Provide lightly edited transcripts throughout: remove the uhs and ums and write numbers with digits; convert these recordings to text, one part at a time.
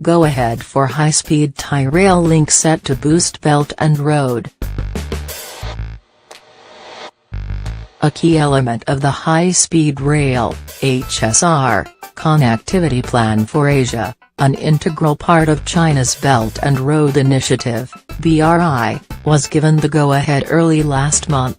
Go-ahead for high-speed Thai rail link set to boost Belt and Road. A key element of the High-Speed Rail (HSR) connectivity plan for Asia, an integral part of China's Belt and Road Initiative (BRI), was given the go-ahead early last month.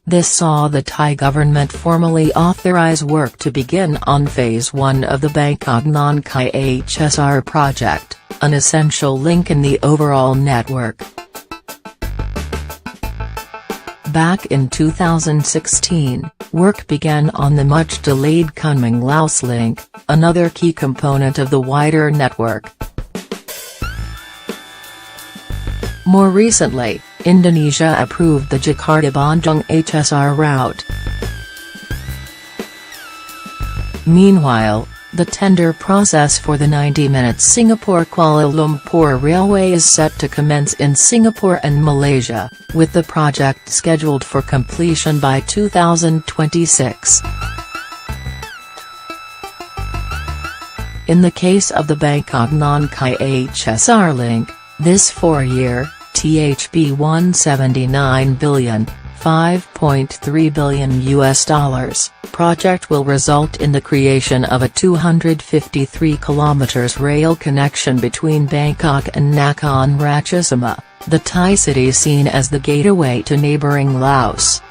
This saw the Thai government formally authorize work to begin on Phase 1 of the Bangkok-Nong Khai HSR project, an essential link in the overall network. Back in 2016, work began on the much-delayed Kunming-Laos link, another key component of the wider network. More recently, Indonesia approved the Jakarta-Bandung HSR route. Meanwhile, the tender process for the 90-minute Singapore-Kuala Lumpur railway is set to commence in Singapore and Malaysia, with the project scheduled for completion by 2026. In the case of the Bangkok-Nong Khai HSR link, this 4-year, THB 179 billion, $5.3 billion project will result in the creation of a 253 km rail connection between Bangkok and Nakhon Ratchasima, the Thai city seen as the gateway to neighbouring Laos.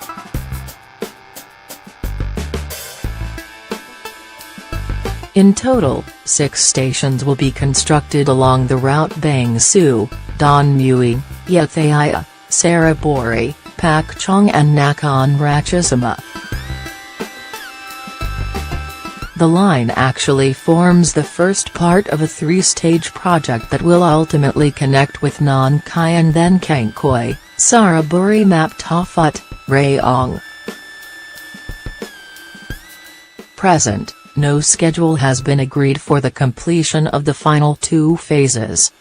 In total, 6 stations will be constructed along the route: Bang Sue, Don Mueang, Yathaya, Saraburi, Pak Chong and Nakhon Ratchasima. The line actually forms the first part of a 3-stage project that will ultimately connect with Nong Khai and then Kang Khoi, Saraburi Map Ta Phut, Rayong. Present, no schedule has been agreed for the completion of the final 2 phases.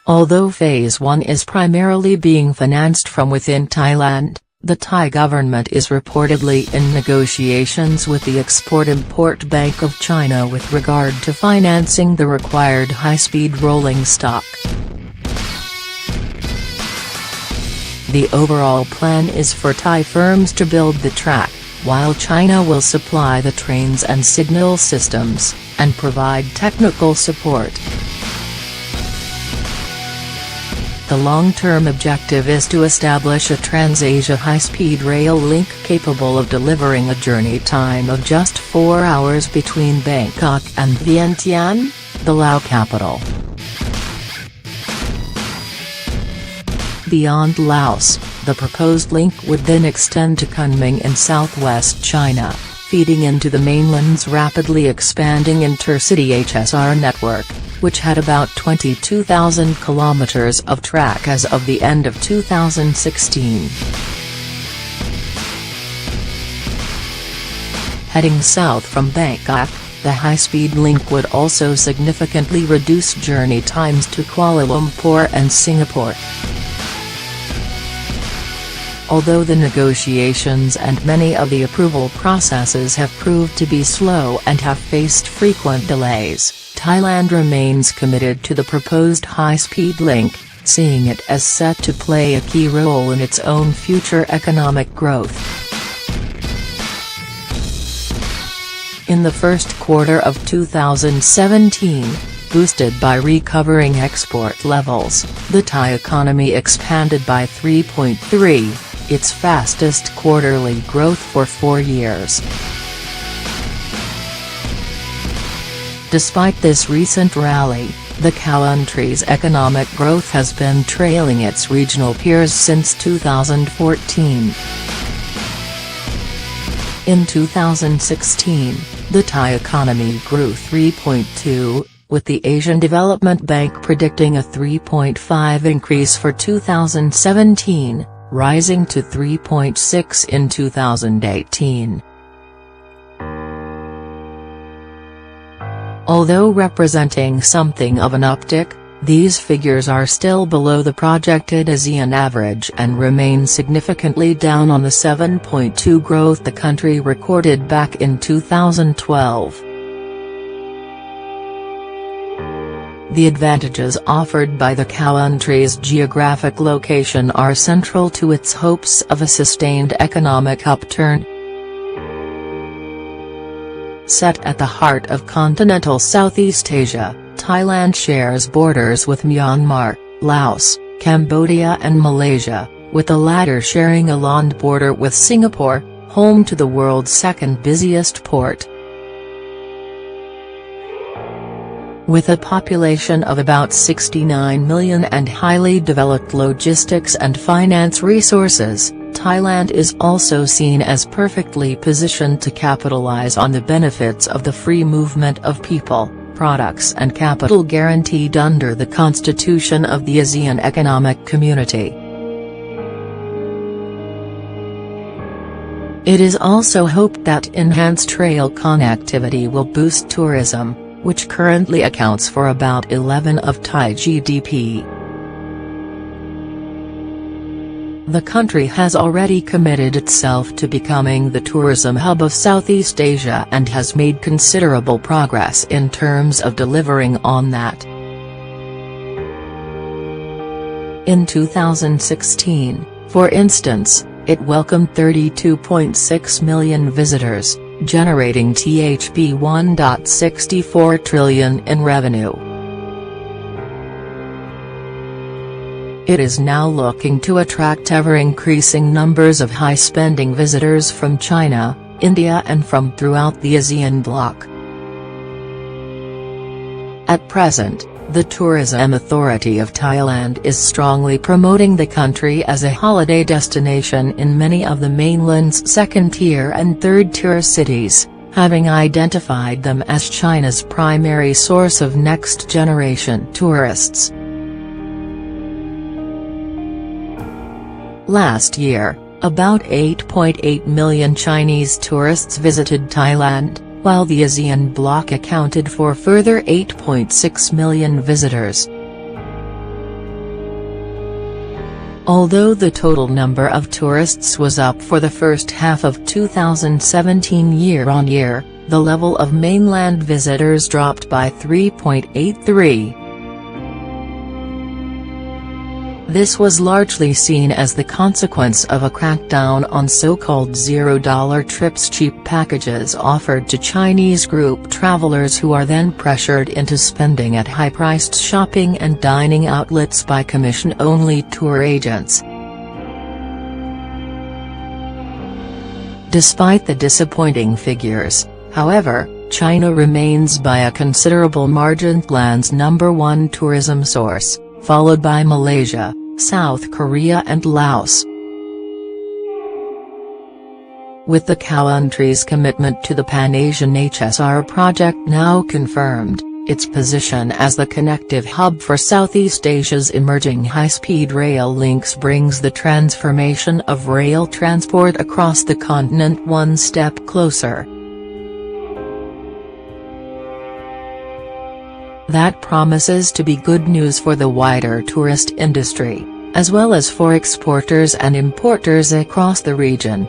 Although Phase 1 is primarily being financed from within Thailand, the Thai government is reportedly in negotiations with the Export-Import Bank of China with regard to financing the required high-speed rolling stock. The overall plan is for Thai firms to build the track, while China will supply the trains and signal systems, and provide technical support. The long-term objective is to establish a Trans-Asia high-speed rail link capable of delivering a journey time of just 4 hours between Bangkok and Vientiane, the Lao capital. Beyond Laos, the proposed link would then extend to Kunming in southwest China, feeding into the mainland's rapidly expanding intercity HSR network, which had about 22,000 kilometers of track as of the end of 2016. Heading south from Bangkok, the high-speed link would also significantly reduce journey times to Kuala Lumpur and Singapore. Although the negotiations and many of the approval processes have proved to be slow and have faced frequent delays, Thailand remains committed to the proposed high-speed link, seeing it as set to play a key role in its own future economic growth. In the first quarter of 2017, boosted by recovering export levels, the Thai economy expanded by 3.3%. Its fastest quarterly growth for 4 years. Despite this recent rally, the country's economic growth has been trailing its regional peers since 2014. In 2016, the Thai economy grew 3.2%, with the Asian Development Bank predicting a 3.5% increase for 2017. Rising to 3.6% in 2018. Although representing something of an uptick, these figures are still below the projected ASEAN average and remain significantly down on the 7.2% growth the country recorded back in 2012. The advantages offered by the country's geographic location are central to its hopes of a sustained economic upturn. Set at the heart of continental Southeast Asia, Thailand shares borders with Myanmar, Laos, Cambodia and Malaysia, with the latter sharing a land border with Singapore, home to the world's second busiest port. With a population of about 69 million and highly developed logistics and finance resources, Thailand is also seen as perfectly positioned to capitalize on the benefits of the free movement of people, products and capital guaranteed under the Constitution of the ASEAN Economic Community. It is also hoped that enhanced rail connectivity will boost tourism, which currently accounts for about 11% of Thai GDP. The country has already committed itself to becoming the tourism hub of Southeast Asia and has made considerable progress in terms of delivering on that. In 2016, for instance, it welcomed 32.6 million visitors, generating THB 1.64 trillion in revenue. It is now looking to attract ever-increasing numbers of high-spending visitors from China, India and from throughout the ASEAN bloc. At present, the Tourism Authority of Thailand is strongly promoting the country as a holiday destination in many of the mainland's second-tier and third-tier cities, having identified them as China's primary source of next-generation tourists. Last year, about 8.8 million Chinese tourists visited Thailand, while the ASEAN bloc accounted for further 8.6 million visitors. Although the total number of tourists was up for the first half of 2017 year-on-year, the level of mainland visitors dropped by 3.83%. This was largely seen as the consequence of a crackdown on so-called $0 trips, cheap packages offered to Chinese group travelers who are then pressured into spending at high-priced shopping and dining outlets by commission-only tour agents. Despite the disappointing figures, however, China remains by a considerable margin Thailand's #1 tourism source, followed by Malaysia, South Korea and Laos. With the country's commitment to the Pan-Asian HSR project now confirmed, its position as the connective hub for Southeast Asia's emerging high-speed rail links brings the transformation of rail transport across the continent one step closer. That promises to be good news for the wider tourist industry, as well as for exporters and importers across the region.